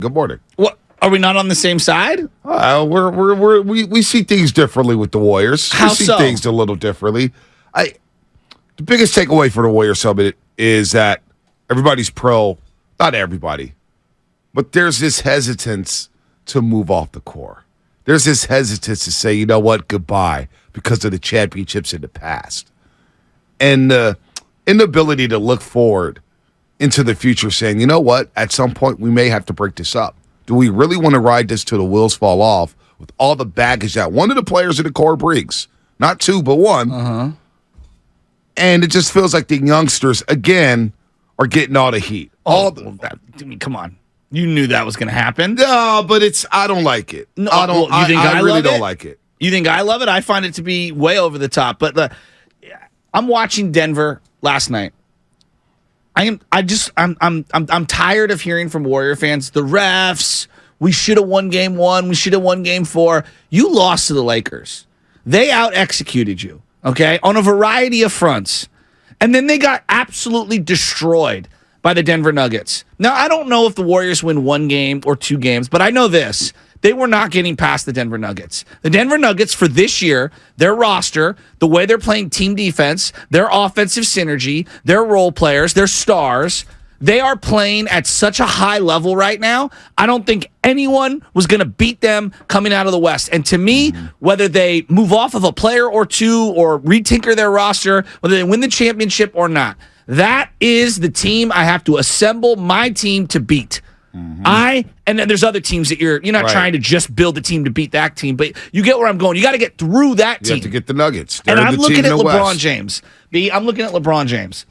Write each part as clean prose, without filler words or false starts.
Good morning. What? Are we not on the same side? We see things differently with the Warriors. How we see so? things a little differently. The biggest takeaway for the Warriors Summit is that everybody's pro. Not everybody, but there's this hesitance to move off the core. There's this hesitance to say, you know what, goodbye, because of the championships in the past. And the inability to look forward into the future saying, you know what, at some point we may have to break this up. Do we really want to ride this till the wheels fall off with all the baggage that one of the players in the core brings? Not two, but one. Uh-huh. And it just feels like the youngsters, again, are getting all the heat. Come on. You knew that was going to happen. No, but I don't like it. No, I don't. you think I really love don't it? like it. You think I love it? I find it to be way over the top. But I'm watching Denver last night. I'm tired of hearing from Warrior fans, the refs, we should have won game 1, we should have won game 4. You lost to the Lakers. They out-executed you, okay, on a variety of fronts. And then they got absolutely destroyed by the Denver Nuggets. Now, I don't know if the Warriors win 1 game or 2 games, but I know this. They were not getting past the Denver Nuggets. The Denver Nuggets for this year, their roster, the way they're playing team defense, their offensive synergy, their role players, their stars, they are playing at such a high level right now. I don't think anyone was going to beat them coming out of the West. And to me, whether they move off of a player or 2 or retinker their roster, whether they win the championship or not, that is the team I have to assemble my team to beat. And then there's other teams that you're not trying to just build a team to beat that team, but you get where I'm going. You got to get through that team. You have to get the Nuggets. And I'm looking at LeBron West. James. I'm looking at LeBron James.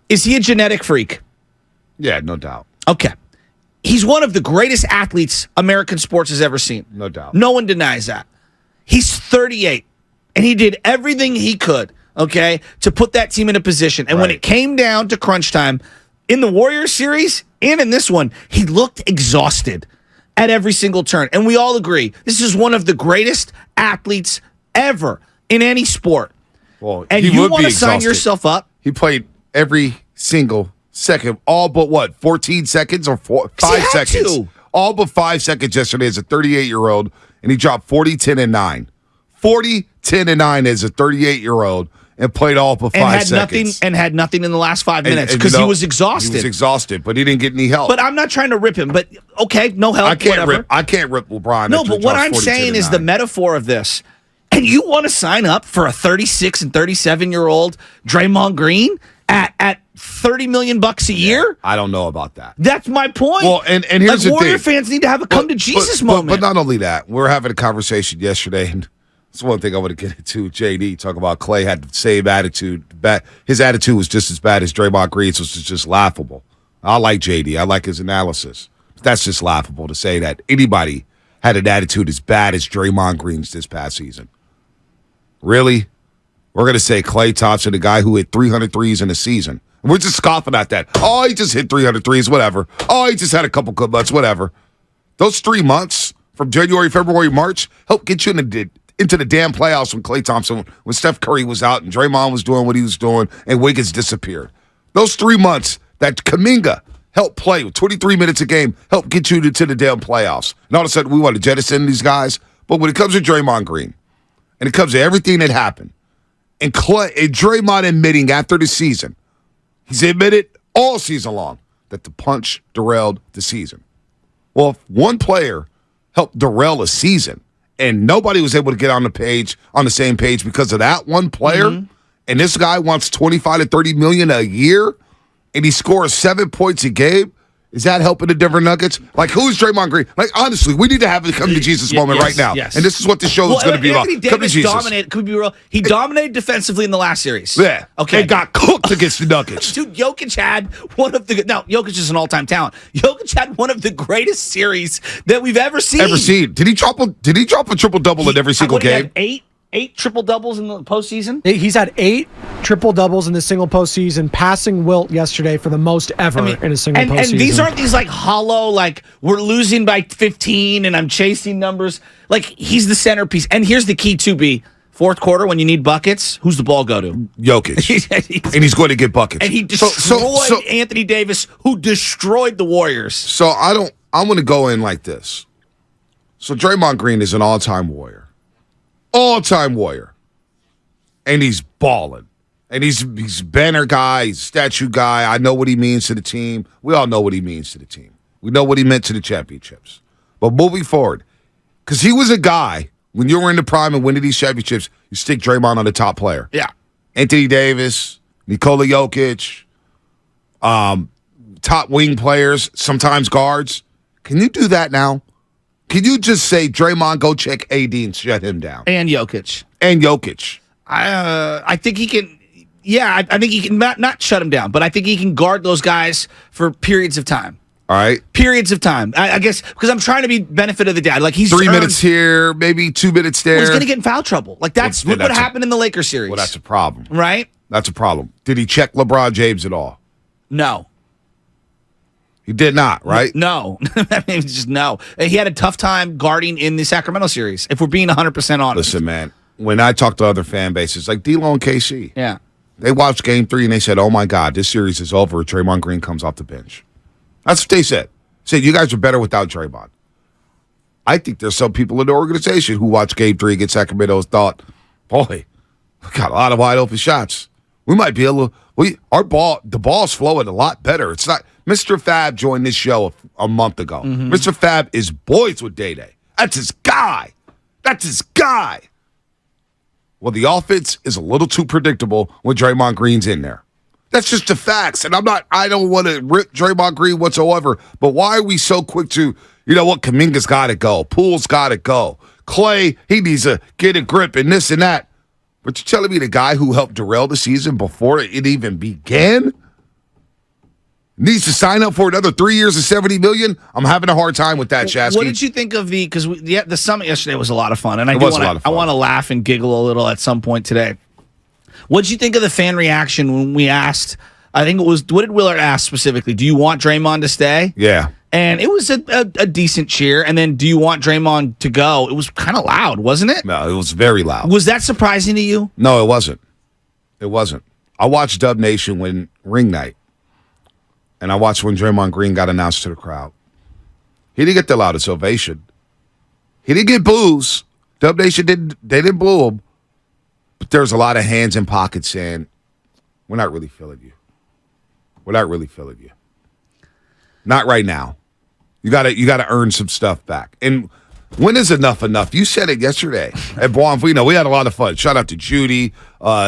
Is he a genetic freak? Yeah, no doubt. Okay. He's one of the greatest athletes American sports has ever seen. No doubt. No one denies that. He's 38, and he did everything he could, okay, to put that team in a position. And when it came down to crunch time, in the Warriors series and in this one, he looked exhausted at every single turn. And we all agree, this is one of the greatest athletes ever in any sport. Well, and he you would want be to sign exhausted. yourself up? He played every single second, all but 14 seconds or 5 seconds? To. All but 5 seconds yesterday as a 38-year-old, and he dropped 40, 10, and 9. 40, 10, and 9 as a 38-year-old. And played all but 5 seconds. Had nothing in the last 5 minutes because he was exhausted. He was exhausted, but he didn't get any help. But I'm not trying to rip him. But okay, no help. I can't whatever. rip LeBron. No, but what I'm saying is the metaphor of this. And you want to sign up for a 36 and 37-year-old Draymond Green at $30 million a year? I don't know about that. That's my point. Well, and here's the thing. Warrior fans need to have a come to Jesus moment. But not only that, we were having a conversation yesterday, and that's one thing I want to get into. JD talking about Clay had the same attitude. His attitude was just as bad as Draymond Green's, which is just laughable. I like JD. I like his analysis. But that's just laughable to say that anybody had an attitude as bad as Draymond Green's this past season. Really? We're going to say Klay Thompson, the guy who hit 300 threes in a season. We're just scoffing at that. Oh, he just hit 300 threes, whatever. Oh, he just had a couple good months, whatever. Those 3 months from January, February, March helped get you into the damn playoffs when Klay Thompson, when Steph Curry was out and Draymond was doing what he was doing and Wiggins disappeared. Those 3 months that Kuminga helped play with 23 minutes a game helped get you to the damn playoffs. And all of a sudden we want to jettison these guys. But when it comes to Draymond Green and it comes to everything that happened and Draymond admitting after the season, he's admitted all season long that the punch derailed the season. Well, if one player helped derail a season, and nobody was able to get on the same page because of that one player. And this guy wants 25 to 30 million a year, and he scores 7 points a game. Is that helping the Denver Nuggets? Like, who's Draymond Green? Like, honestly, we need to have a come to Jesus moment right now. Yes. And this is what the show is going to be about. Come to Jesus. Could be real. He dominated defensively in the last series. Yeah. Okay. And got cooked against the Nuggets. Dude, Jokic had one of the... Now, Jokic is an all-time talent. Jokic had one of the greatest series that we've ever seen. Did he drop a triple-double in every single game? He had eight triple-doubles in the postseason? He's had 8 triple-doubles in the single postseason, passing Wilt yesterday for the most ever in a single postseason. And these aren't these like hollow, like we're losing by 15 and I'm chasing numbers. Like, he's the centerpiece. And here's the key to be. Fourth quarter, when you need buckets, who's the ball go to? Jokic. And he's going to get buckets. And he destroyed Anthony Davis, who destroyed the Warriors. So I don't I'm going to go in like this. So Draymond Green is an all-time warrior. All-time warrior. And he's balling. And he's a banner guy, he's a statue guy. I know what he means to the team. We all know what he means to the team. We know what he meant to the championships. But moving forward, because he was a guy, when you were in the prime and winning these championships, you stick Draymond on the top player. Yeah. Anthony Davis, Nikola Jokic, top wing players, sometimes guards. Can you do that now? Can you just say, Draymond, go check AD and shut him down? And Jokic. And Jokic. I think he can. Yeah, I think he can not shut him down, but I think he can guard those guys for periods of time. All right. Periods of time. I guess because I'm trying to be benefit of the doubt. Like he's 3 minutes here, maybe 2 minutes there. Well, he's going to get in foul trouble. Like that's Well, what happened in the Lakers series. Well, that's a problem. Right? That's a problem. Did he check LeBron James at all? No. He did not, right? No. I mean, just no. He had a tough time guarding in the Sacramento series, if we're being 100% honest. Listen, man, when I talk to other fan bases, like D'Lo and KC, Yeah. they watched Game 3 and they said, oh, my God, this series is over. Draymond Green comes off the bench. That's what they said. Said, you guys are better without Draymond. I think there's some people in the organization who watched Game 3 against Sacramento and thought, boy, we got a lot of wide open shots. We might be able to, the ball's flowing a lot better. It's not, Mr. Fab joined this show a month ago. Mm-hmm. Mr. Fab is boys with Day-Day. That's his guy. That's his guy. Well, the offense is a little too predictable when Draymond Green's in there. That's just the facts. And I don't want to rip Draymond Green whatsoever, but why are we so quick to, you know what, Kuminga's got to go. Poole's got to go. Clay, he needs to get a grip and this and that. But you're telling me the guy who helped derail the season before it even began needs to sign up for another 3 years and $70 million? I'm having a hard time with that, Shasky. What did you think of the summit yesterday was a lot of fun, and I want to laugh and giggle a little at some point today. What did you think of the fan reaction when we asked? I think it was, what did Willard ask specifically? Do you want Draymond to stay? Yeah. And it was a decent cheer. And then, do you want Draymond to go? It was kind of loud, wasn't it? No, it was very loud. Was that surprising to you? No, it wasn't. It wasn't. I watched Dub Nation win ring night. And I watched when Draymond Green got announced to the crowd. He didn't get the loudest ovation. He didn't get boos. Dub Nation didn't boo him. But there's a lot of hands in pockets saying, we're not really feeling you. We're not really feeling you. Not right now. You gotta earn some stuff back. And when is enough enough? You said it yesterday at Buonfino. We had a lot of fun. Shout out to Judy.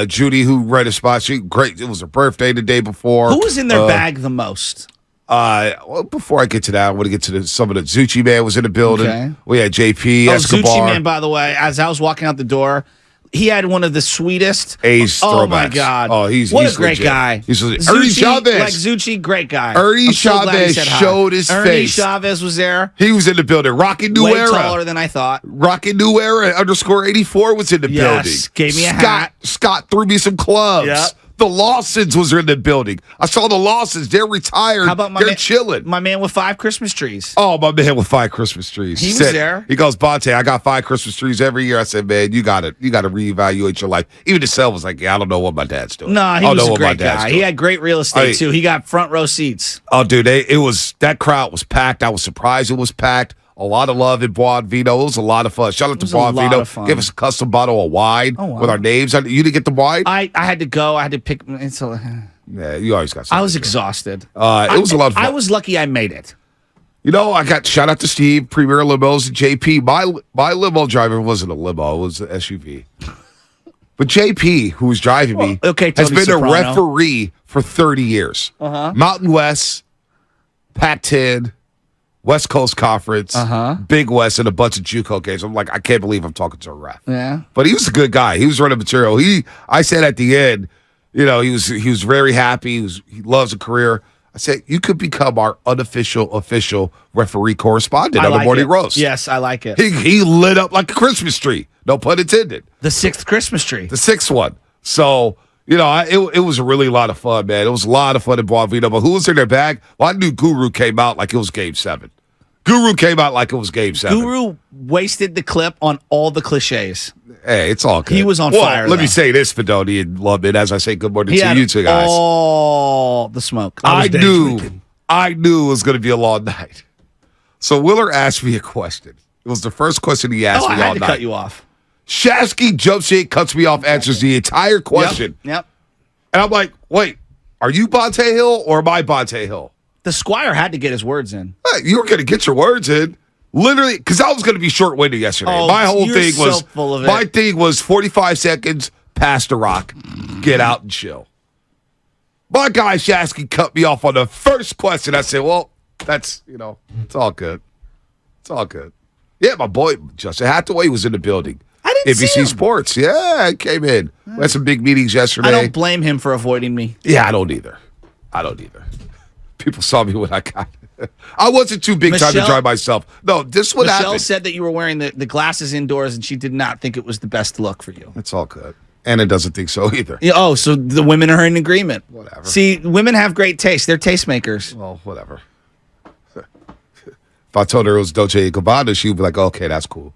Judy, who read a spot. Great. It was her birthday the day before. Who was in their bag the most? Well, before I get to that, I want to get to some of the Zucci Man was in the building. Okay. We had JP Escobar. Zucci Man, by the way, as I was walking out the door, he had one of the sweetest Ace Oh throwbacks. My God! Oh, he's a great legit. guy. He's Zucci, Ernie Chavez. Like Zucci, great guy. Ernie Chavez showed his Ernie face. Ernie Chavez was there. He was in the building. Rocky New Way Era. taller than I thought. Rocky New Era _84 was in the building. Gave me a hat. Scott threw me some clubs. Yep. The Lawsons was in the building. I saw the Lawsons. They're retired. How about They're chilling. My man with 5 Christmas trees. Oh, my man with 5 Christmas trees. He was there. He goes, Bonte, I got 5 Christmas trees every year. I said, man, you got to reevaluate your life. Even the cell was like, yeah, I don't know what my dad's doing. No, he was a great guy. He had great real estate too. He got front row seats. Oh, dude, that crowd was packed. I was surprised it was packed. A lot of love in Buonfino. It was a lot of fun. Shout out to Buonfino. Give us a custom bottle of wine with our names. You didn't get the wine? I had to go. I had to pick. Yeah, you always got something. I was exhausted. It was a lot of fun. I was lucky I made it. You know, I got shout out to Steve, Premier Limos, and JP. My limo driver wasn't a limo. It was an SUV. But JP, who was driving me, has been a referee for 30 years. Mountain West, Pac-10, West Coast Conference, Big West, and a bunch of JUCO games. I'm like, I can't believe I'm talking to a ref. Yeah, but he was a good guy. He was running material. I said at the end, you know, he was very happy. He loves a career. I said, you could become our unofficial official referee correspondent on the Morning Roast. Yes, I like it. He lit up like a Christmas tree. No pun intended. The 6th Christmas tree. The 6th one. So. You know, it was a really lot of fun, man. It was a lot of fun in Buonfino. But who was in their bag? Well, I knew Guru came out like it was Game 7. Guru came out like it was Game 7. Guru wasted the clip on all the cliches. Hey, it's all good. He was on fire. Let me say this, Fedoni and Lubin, as I say good morning to you two guys. All the smoke. I knew it was going to be a long night. So Willer asked me a question. It was the first question he asked I me had all to night. cut you off. Shasky jumps in, cuts me off, answers the entire question. Yep. And I'm like, wait, are you Bonte Hill or am I Bonte Hill? The Squire had to get his words in. Hey, you were going to get your words in. Literally, because I was going to be short-winded yesterday. Oh, my whole you're thing so was full of it. my thing was 45 seconds, pass the rock, get out and chill. My guy Shasky cut me off on the first question. I said, well, that's, it's all good. It's all good. Yeah, my boy, Justin Hathaway was in the building. I didn't see NBC him. Sports. Yeah, I came in. We had some big meetings yesterday. I don't blame him for avoiding me. Yeah, I don't either. People saw me when I got I wasn't too big time to Michelle- drive myself. No, this would Michelle happen. said that you were wearing the glasses indoors, and she did not think it was the best look for you. It's all good. Anna doesn't think so either. Yeah, oh, so the women are in agreement. Whatever. See, women have great taste. They're tastemakers. Well, whatever. If I told her it was Dolce & Gabbana, she would be like, okay, that's cool.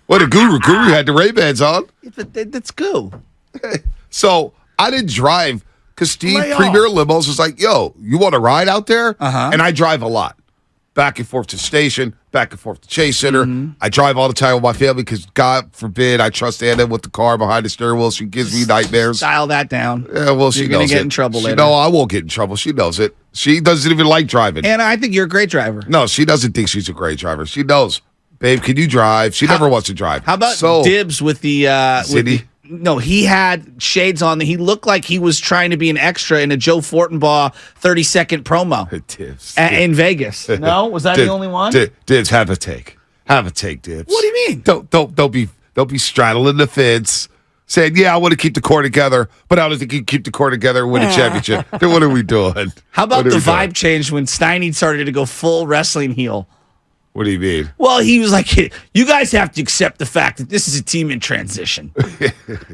What a Guru. Guru had the Ray-Bans on. That's cool. So I didn't drive because Steve, Lay off. Premier Limos, was like, yo, you want to ride out there? Uh-huh. And I drive a lot. Back and forth to station, back and forth to Chase Center. Mm-hmm. I drive all the time with my family because, God forbid, I trust Anna with the car behind the steering wheel. She gives me nightmares. Dial that down. Yeah, well, she You're knows gonna get it. in trouble She later. know I won't get in trouble. She knows it. She doesn't even like driving. And I think you're a great driver. No, she doesn't think she's a great driver. She knows, babe, can you drive? She never wants to drive. How about so, Dibs with the Sydney? No, he had shades on. He looked like he was trying to be an extra in a Joe Fortenbaugh 30-second promo Dibs. in Vegas. No, was that the only one? Dibs, have a take. Have a take, Dibs. What do you mean? Don't be straddling the fence, saying, yeah, I want to keep the core together, but I don't think you can keep the core together and win a championship. Then what are we doing? How about What are the we doing? vibe change when Steiny started to go full wrestling heel? What do you mean? Well, he was like, "You guys have to accept the fact that this is a team in transition,"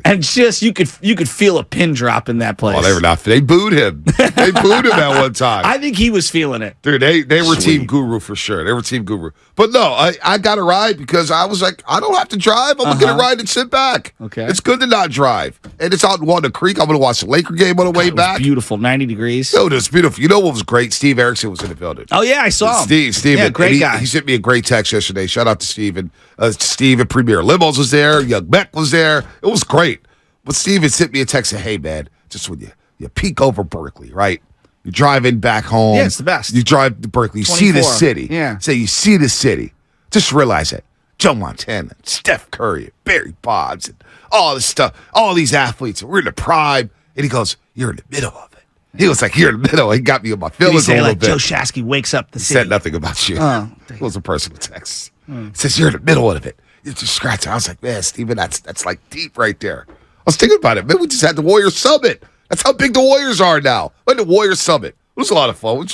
and just you could feel a pin drop in that place. Oh, they were not. They booed him. They booed him at one time. I think he was feeling it. Dude, they were Sweet. Team Guru for sure. They were Team Guru. But no, I got a ride because I was like, I don't have to drive. I'm going to get a ride and sit back. Okay. It's good to not drive. And it's out in Wanda Creek. I'm going to watch the Laker game on the way It was back. beautiful, 90 degrees. Dude, it's beautiful. You know what was great? Steve Erickson was in the building. Oh yeah, I saw him. Steve, yeah, and great he, guy. He sent me a great text yesterday. Shout out to Steven. Steve at Premier Limos was there. Young Beck was there. It was great. But Steven sent me a text saying, hey, man, just when you peek over Berkeley, right? You're driving back home. Yeah, it's the best. You drive to Berkeley. You see the 24. city. Yeah. Say you see the city. Just realize that Joe Montana, Steph Curry, Barry Bonds, and all this stuff, all these athletes, we're in the prime. And he goes, you're in the middle of it. He was like, you're in the middle. He got me in my Did he feelings a say little like bit. Joe Shasky wakes up the He city? said nothing about you. Oh, It was a personal text. It says you're in the middle of it. You're just scratching. I was like, man, Steven, that's like deep right there. I was thinking about it. Man, we just had the Warriors Summit. That's how big the Warriors are now. Like the Warriors Summit. It was a lot of fun.